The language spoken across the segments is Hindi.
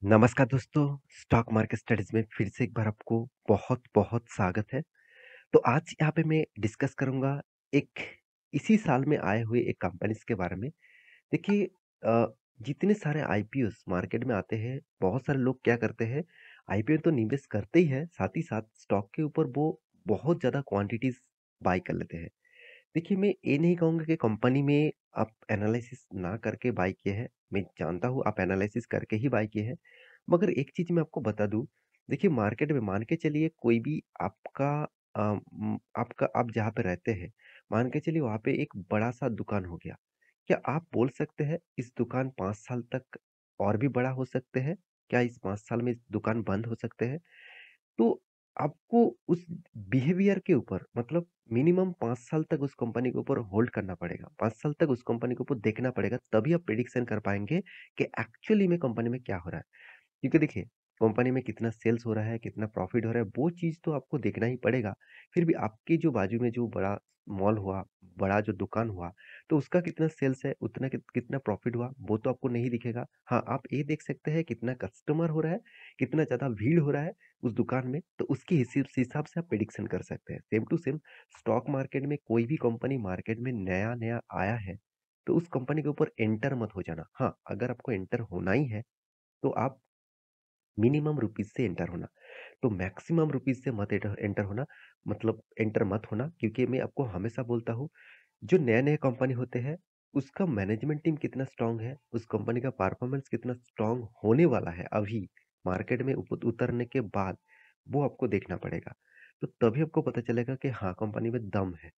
नमस्कार दोस्तों, स्टॉक मार्केट स्टडीज़ में फिर से एक बार आपको बहुत-बहुत स्वागत है। तो आज यहाँ पे मैं डिस्कस करूँगा एक इसी साल में आए हुए एक कंपनीज़ के बारे में। देखिए जितने सारे आईपीओज़ मार्केट में आते हैं, बहुत सारे लोग क्या करते हैं, आईपीओ तो निवेश करते ही हैं, साथ ही साथ स्टॉक के ऊपर वो बहुत ज़्यादा क्वांटिटीज़ बाय कर लेते हैं। देखिए, मैं ये नहीं कहूँगा कि कंपनी में आप एनालिसिस ना करके बाय किए हैं। मैं जानता हूँ आप एनालिसिस करके ही बाय किए हैं। मगर एक चीज़ मैं आपको बता दूँ, देखिए मार्केट में मान के चलिए कोई भी आपका आप जहाँ पे रहते हैं, मान के चलिए वहाँ पे एक बड़ा-सा दुकान हो गया। क्या आप बोल सकते हैं इस दुकान 5 साल तक और भी बड़ा हो सकते हैं? क्या इस 5 साल में इस दुकान बंद हो सकते हैं? तो आपको उस बिहेवियर के ऊपर मतलब मिनिमम 5 साल तक उस कंपनी के ऊपर होल्ड करना पड़ेगा। 5 साल तक उस कंपनी के ऊपर देखना पड़ेगा, तभी आप प्रेडिक्शन कर पाएँगे कि एक्चुअली में कंपनी में क्या हो रहा है। क्योंकि देखिए, कंपनी में कितना सेल्स हो रहा है, कितना प्रॉफ़िट हो रहा है, वो चीज़ तो आपको देखना ही पड़ेगा। फिर भी आपके जो बाजू में जो बड़ा मॉल हुआ, बड़ा जो दुकान हुआ, तो उसका कितना सेल्स है, उतना कितना प्रॉफ़िट हुआ, वो तो आपको नहीं दिखेगा। हाँ, आप ये देख सकते हैं कितना कस्टमर हो रहा है, कितना ज़्यादा भीड़ हो रहा है उस दुकान में, तो उसके हिसाब से आप प्रेडिक्शन कर सकते हैं। Same to same stock market में कोई भी कंपनी मार्केट में नया-नया आया है, तो उस कंपनी के ऊपर एंटर मत हो जाना। हाँ, अगर आपको एंटर होना ही है, तो आप मिनिमम रुपीज़ से एंटर होना। तो मैक्सिमम रुपीज़ से मत एंटर एंटर होना मतलब एंटर मत होना क्योंकि मैं आपको हमेशा बोलता हूँ, जो नए-नए कंपनी होते हैं, उसका मैनेजमेंट टीम कितना स्ट्रॉन्ग है, उस कंपनी का परफॉर्मेंस कितना स्ट्रॉन्ग होने वाला है अभी मार्केट में उतरने के बाद, वो आपको देखना पड़ेगा। तो तभी आपको पता चलेगा कि हाँ, कंपनी में दम है।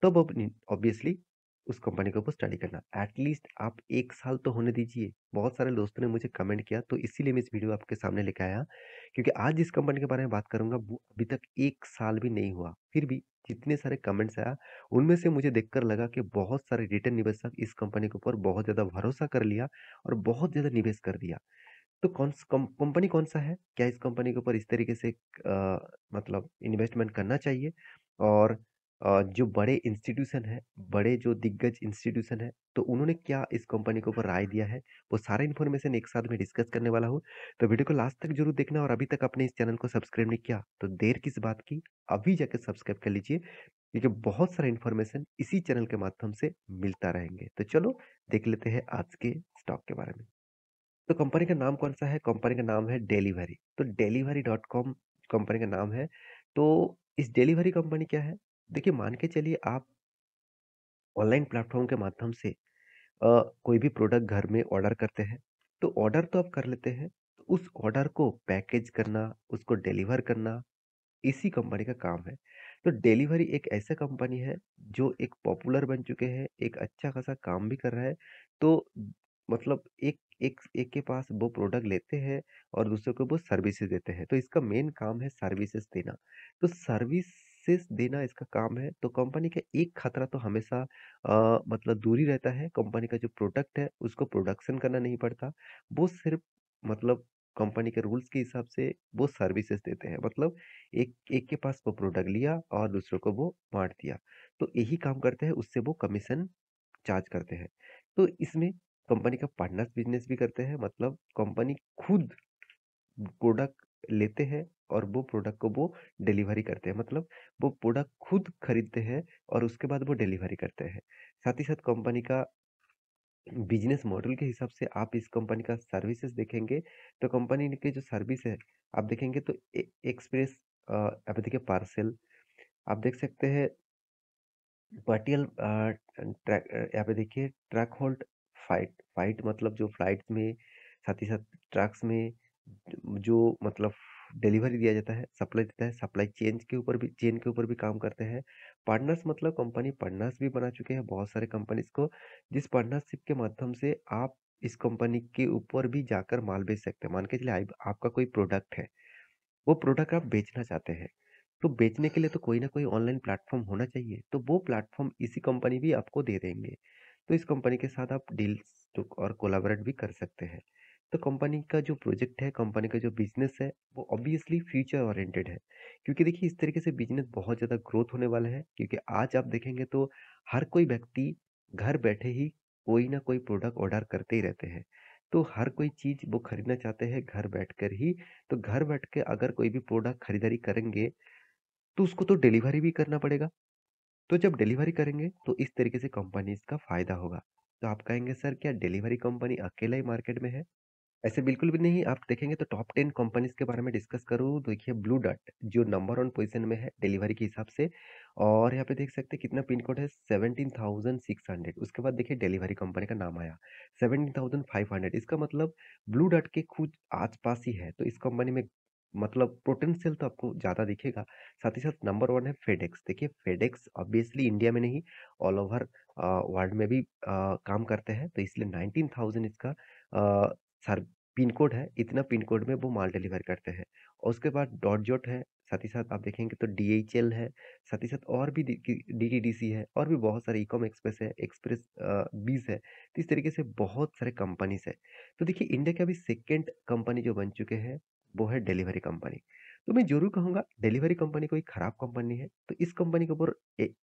तब अपनी ऑब्वियसली उस कंपनी के ऊपर स्टडी करना। एटलीस्ट आप 1 साल तो होने दीजिए। बहुत सारे दोस्तों ने मुझे कमेंट किया तो इसीलिए मैं इस वीडियो आपके सामने लेके आया क्योंकि आज जिस कंपनी के बारे में बात करूँगा वो अभी तक 1 साल भी नहीं हुआ। फिर भी जितने सारे कमेंट्स आया उनमें से मुझे देखकर लगा कि बहुत सारे रिटेल निवेशक इस कंपनी के ऊपर बहुत ज़्यादा भरोसा कर लिया और बहुत ज़्यादा निवेश कर दिया। तो कंपनी कौन-सा है? क्या इस कंपनी के ऊपर इस तरीके से मतलब इन्वेस्टमेंट करना चाहिए? और जो बड़े इंस्टीट्यूशन हैं, बड़े जो दिग्गज इंस्टीट्यूशन हैं, तो उन्होंने क्या इस कंपनी के ऊपर राय दिया है? वो सारा इन्फॉर्मेशन एक साथ में डिस्कस करने वाला हूँ। तो वीडियो को लास्ट तक ज़रूर देखना और अभी तक आपने इस चैनल को सब्सक्राइब नहीं किया, तो देर किस बात की? अभी जाके सब्सक्राइब कर लीजिए, क्योंकि बहुत सारा इन्फॉर्मेशन इसी चैनल के माध्यम से मिलता रहेंगे। तो चलो देख लेते हैं आज के स्टॉक के बारे में। तो कंपनी का नाम कौन-सा है? कंपनी का नाम है डिलीवरी। तो डिलीवरी डॉट कॉम कंपनी का नाम है। तो इस डिलीवरी कंपनी क्या है? देखिए मान के चलिए आप ऑनलाइन प्लेटफ़ॉर्म के माध्यम से कोई भी प्रोडक्ट घर में ऑर्डर करते हैं। तो ऑर्डर तो आप कर लेते हैं, तो उस ऑर्डर को पैकेज करना, उसको डिलीवर करना, इसी कंपनी का काम है। तो डिलीवरी एक ऐसा कंपनी है जो एक पॉपुलर बन चुके हैं, एक अच्छा खासा काम भी कर रहा है। तो मतलब एक एक एक के पास वो प्रोडक्ट लेते हैं और दूसरे को वो सर्विसेज़ देते हैं। तो इसका मेन काम है सर्विसेज़ देना। तो सर्विसेज़ देना इसका काम है, तो कंपनी का एक खतरा तो हमेशा मतलब दूर ही रहता है। कंपनी का जो प्रोडक्ट है उसको प्रोडक्शन करना नहीं पड़ता। वो सिर्फ़ मतलब कंपनी के रूल्स के हिसाब से वो सर्विसेज़ देते हैं। मतलब एक एक के पास वो प्रोडक्ट लिया और दूसरों को वो बाँट दिया। तो यही काम करते हैं, उससे वो कमीशन चार्ज करते हैं। तो इसमें कंपनी का पार्टनर्स बिज़नेस भी करते हैं, मतलब कंपनी खुद प्रोडक्ट लेते हैं और वो प्रोडक्ट को वो डिलीवरी करते हैं। मतलब वो प्रोडक्ट खुद खरीदते हैं और उसके बाद वो डिलीवरी करते हैं। साथ ही साथ कंपनी का बिज़नेस मॉडल के हिसाब से आप इस कंपनी का सर्विसेज़ देखेंगे, तो कंपनी की जो सर्विस है, आप देखेंगे तो एक्सप्रेस आप देखिए पार्सल, आप देख सकते हैं पार्टियल यहाँ पे देखिए ट्रक होल्ड फाइट फाइट मतलब जो फ्लाइट्स में, साथ ही साथ ट्रक्स में जो मतलब डिलीवरी दिया जाता है, सप्लाई देता है, सप्लाई चेन के ऊपर भी काम करते हैं। पार्टनर्स मतलब कंपनी पार्टनर्स भी बना चुके हैं बहुत सारे कंपनीज़ को, जिस पार्टनरशिप के माध्यम से आप इस कंपनी के ऊपर भी जाकर माल बेच सकते हैं। मान के चलिए आपका कोई प्रोडक्ट है, वो प्रोडक्ट आप बेचना चाहते हैं, तो बेचने के लिए तो कोई ना कोई ऑनलाइन प्लेटफ़ॉर्म होना चाहिए, तो वो प्लेटफ़ॉर्म इसी कंपनी भी आपको दे देंगे। तो इस कंपनी के साथ आप डील्स जो और कोलैबोरेट भी कर सकते हैं। तो कंपनी का जो प्रोजेक्ट है, कंपनी का जो बिज़नेस है, वो ऑब्वियसली फ्यूचर ओरिएंटेड है। क्योंकि देखिए इस तरीके से बिज़नेस बहुत ज़्यादा ग्रोथ होने वाला है, क्योंकि आज आप देखेंगे तो हर कोई व्यक्ति घर बैठे ही कोई ना कोई प्रोडक्ट ऑर्डर करते ही रहते हैं। तो हर कोई चीज़ वो खरीदना चाहते हैं घर बैठकर ही, तो घर बैठ के अगर कोई भी प्रोडक्ट खरीदारी करेंगे, तो उसको तो डिलीवरी भी करना पड़ेगा। तो जब डिलीवरी करेंगे, तो इस तरीके से कंपनीज़ का फ़ायदा होगा। तो आप कहेंगे सर क्या डिलीवरी कंपनी अकेला ही मार्केट में है? ऐसे बिल्कुल भी नहीं, आप देखेंगे तो टॉप 10 कंपनीज़ के बारे में डिस्कस करूँ, तो देखिए ब्लू डार्ट जो नंबर 1 पोज़ीशन में है डिलीवरी के हिसाब से और यहाँ पे देख सकते हैं कितना पिन कोड है 17,600 उसके बाद देखिए डिलीवरी कंपनी का नाम आया 17,500 इसका मतलब ब्लू डार्ट के खुद आस-पास ही है, तो इस कंपनी में मतलब पोटेंशियल तो आपको ज़्यादा दिखेगा। साथ ही साथ नंबर 1 है फेडेक्स, देखिए फेडेक्स ऑब्वियसली इंडिया में नहीं ऑल ओवर वर्ल्ड में भी काम करते हैं, तो इसलिए 19,000 इसका सर पिन कोड है, इतना पिन कोड में वो माल डिलीवर करते हैं। और उसके बाद डॉटजॉट है, साथ ही साथ आप देखेंगे तो डीएचएल है, साथ ही साथ और भी डीटीडीसी है और भी बहुत सारे इकॉम एक्सप्रेस है, एक्सप्रेस बीज़ है। तो इस तरीके से बहुत सारे कंपनीज़ है। तो देखिए इंडिया के अभी सेकंड कंपनी जो बन चुके हैं, वो है डिलीवरी कंपनी। तो मैं ज़रूर कहूँगा डिलीवरी कंपनी कोई खराब कंपनी है। तो इस कंपनी के ऊपर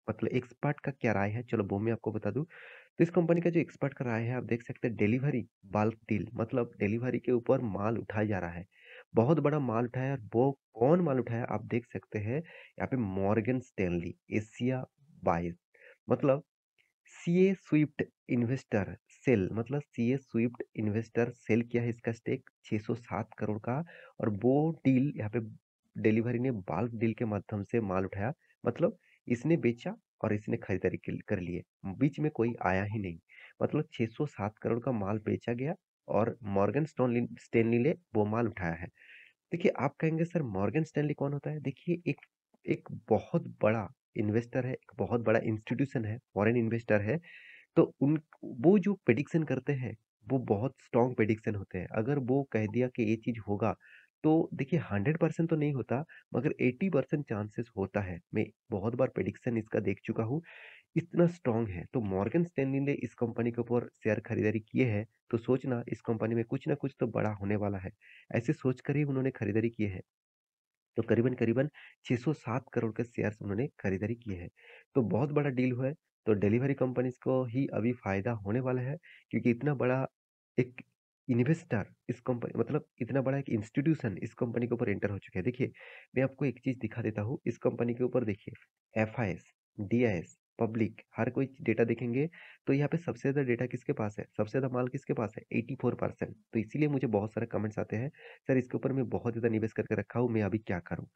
मतलब एक्सपर्ट का क्या राय है, चलो वो मैं आपको बता दूँ। तो इस कंपनी का जो एक्सपर्ट का राय है आप देख सकते हैं डिलीवरी बल्क डील मतलब डिलीवरी के ऊपर माल उठाया जा रहा है। बहुत बड़ा माल उठाया और वो कौन माल उठाया आप देख सकते हैं यहाँ पे मॉर्गन स्टैनली, एशिया बाइस मतलब सीए स्विफ्ट इन्वेस्टर सेल मतलब सीए स्विफ्ट इन्वेस्टर सेल किया है इसका स्टेक 607 करोड़ का और वो डील यहाँ पे डिलीवरी ने बाल्क डील के माध्यम से माल उठाया मतलब इसने बेचा और इसने खरीदारी कर लिए बीच में कोई आया ही नहीं मतलब 607 करोड़ का माल बेचा गया और मॉर्गन स्टैनली ने वो माल उठाया है। देखिए, आप कहेंगे सर मॉर्गन स्टैनली कौन होता है? देखिए एक एक बहुत बड़ा इन्वेस्टर है, एक बहुत बड़ा इंस्टीट्यूशन है, फॉरेन इन्वेस्टर है। तो उन वो जो प्रेडिक्शन करते हैं, वो बहुत स्ट्रॉन्ग प्रेडिक्शन होते हैं। अगर वो कह दिया कि ये चीज़ होगा, तो देखिए 100% तो नहीं होता, मगर 80% चांसेस होता है। मैं बहुत बार प्रेडिक्शन इसका देख चुका हूँ, इतना स्ट्रॉन्ग है। तो मॉर्गन स्टैनली ने इस कंपनी के ऊपर शेयर खरीदारी किए हैं, तो सोचना इस कंपनी में कुछ ना कुछ तो बड़ा होने वाला है। ऐसे सोचकर ही उन्होंने खरीदारी की है। तो करीबन-करीबन 607 करोड़ के शेयर्स उन्होंने खरीदारी किए हैं। तो बहुत बड़ा डील हुआ है, तो डिलीवरी कंपनीज़ को ही अभी फ़ायदा होने वाला है क्योंकि इतना बड़ा एक इन्वेस्टर इस कंपनी मतलब इतना बड़ा एक इंस्टीट्यूशन इस कंपनी के ऊपर एंटर हो चुका है। देखिए, मैं आपको एक चीज़ दिखा देता हूँ, इस कंपनी के ऊपर देखिए एफआईएस, डीआईएस, पब्लिक हर कोई डेटा देखेंगे तो यहाँ पे सबसे ज़्यादा डेटा किसके पास है? सबसे ज़्यादा माल किसके पास है? 84% तो इसीलिए मुझे बहुत सारे कमेंट्स आते हैं सर इसके ऊपर मैं बहुत ज़्यादा निवेश करके रखा हूँ, मैं अभी क्या करूँ?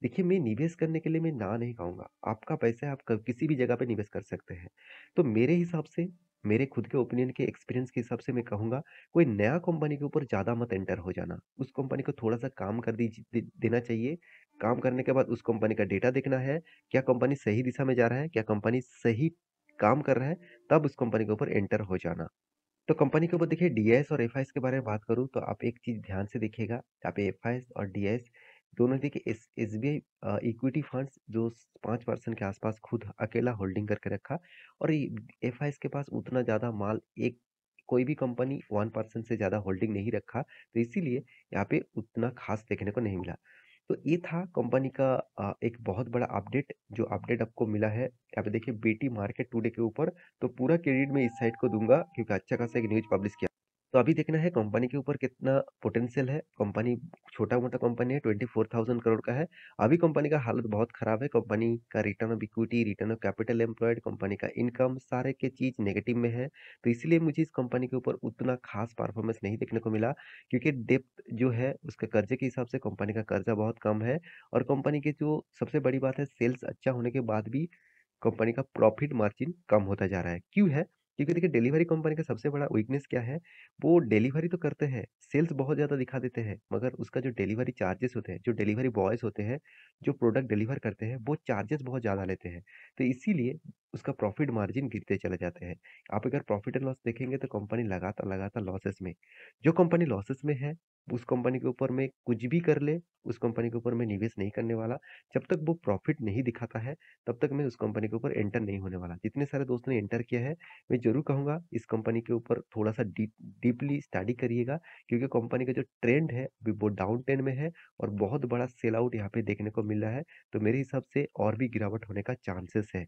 देखिए मैं निवेश करने के लिए मैं ना नहीं कहूँगा, आपका पैसा है आप किसी भी जगह पे निवेश कर सकते हैं। तो मेरे हिसाब से, मेरे खुद के ओपिनियन के एक्सपीरियंस के हिसाब से मैं कहूँगा, कोई नया कंपनी के ऊपर ज़्यादा मत एंटर हो जाना। उस कंपनी को थोड़ा-सा काम कर देना चाहिए। काम करने के बाद उस कंपनी का डेटा देखना है, क्या कंपनी सही दिशा में जा रहा है, क्या कंपनी सही काम कर रहा है, तब उस कंपनी के ऊपर एंटर हो जाना। तो कंपनी के ऊपर देखिए डीएस और एफआईएस के बारे में बात करूँ तो आप एक चीज़ ध्यान से देखिएगा, यहाँ पे एफआईएस और डीएस दोनों देखिए एसबीआई इक्विटी फंड्स जो 5% के आसपास खुद अकेला होल्डिंग करके रखा और एफआईएस के पास उतना ज़्यादा माल एक कोई भी कंपनी 1% से ज़्यादा होल्डिंग नहीं रखा, तो इसीलिए यहाँ पे उतना खास देखने को नहीं मिला। तो ये था कंपनी का एक बहुत बड़ा अपडेट, जो अपडेट आपको मिला है। यहाँ पे देखिए बीटी मार्केट टुडे के ऊपर तो पूरा क्रेडिट मैं इस साइट को दूँगा क्योंकि अच्छा खासा एक न्यूज़ पब्लिश किया। तो अभी देखना है कंपनी के ऊपर कितना पोटेंशियल है। कंपनी छोटा-मोटा कंपनी है 24,000 करोड़ का है। अभी कंपनी का हालत बहुत खराब है। कंपनी का return of equity, return of capital employed, company का इनकम सारे के चीज़ नेगेटिव में है। तो इसीलिए मुझे इस कंपनी के ऊपर उतना खास परफॉर्मेंस नहीं देखने को मिला क्योंकि डेप्थ जो है उसके कर्जे के हिसाब से कंपनी का कर्जा बहुत कम है और कंपनी की जो सबसे बड़ी बात है सेल्स अच्छा होने के बाद भी कंपनी का प्रॉफिट मार्जिन कम होता जा रहा है। क्यों है? क्योंकि देखिए डिलीवरी कंपनी का सबसे बड़ा वीकनेस क्या है? वो डिलीवरी तो करते हैं, सेल्स बहुत ज़्यादा दिखा देते हैं, मगर उसका जो डिलीवरी चार्जेस होते हैं, जो डिलीवरी बॉयज़ होते हैं, जो प्रोडक्ट डिलीवर करते हैं, वो चार्जेस बहुत ज़्यादा लेते हैं। तो इसीलिए उसका प्रॉफिट मार्जिन गिरते चले जाते हैं। आप अगर प्रॉफिट एंड लॉस देखेंगे तो कंपनी लगातार-लगातार लॉसेस में। जो कंपनी लॉसेस में है, उस कंपनी के ऊपर मैं कुछ भी कर ले, उस कंपनी के ऊपर मैं निवेश नहीं करने वाला। जब तक वो प्रॉफिट नहीं दिखाता है तब तक मैं उस कंपनी के ऊपर एंटर नहीं होने वाला। जितने सारे दोस्तों ने एंटर किया है, मैं ज़रूर कहूँगा इस कंपनी के ऊपर थोड़ा-सा डीपली स्टडी करिएगा क्योंकि कंपनी का जो ट्रेंड है अभी वो डाउन ट्रेंड में है और बहुत बड़ा सेल आउट यहाँ पे देखने को मिल रहा है। तो मेरे हिसाब से और भी गिरावट होने का चांसेस है।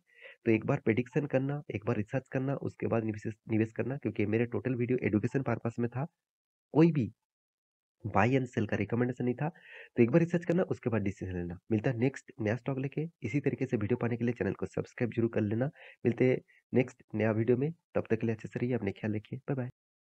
तो एक बार प्रेडिक्शन करना, एक बार रिसर्च करना, उसके बाद निवेश निवेश करना क्योंकि मेरे टोटल वीडियो एजुकेशन पर्पस में था। कोई भी बाय एंड सेल का रिकमेंडेशन नहीं था। तो एक बार रिसर्च करना, उसके बाद डिसीजन लेना। मिलता है नेक्स्ट नया स्टॉक लेके। इसी तरीके से वीडियो पाने के लिए चैनल को सब्सक्राइब जरूर कर लेना। मिलते हैं नेक्स्ट नया वीडियो में, तब तक के लिए अच्छे से रहिए, अपने ख्याल रखिए। Bye bye.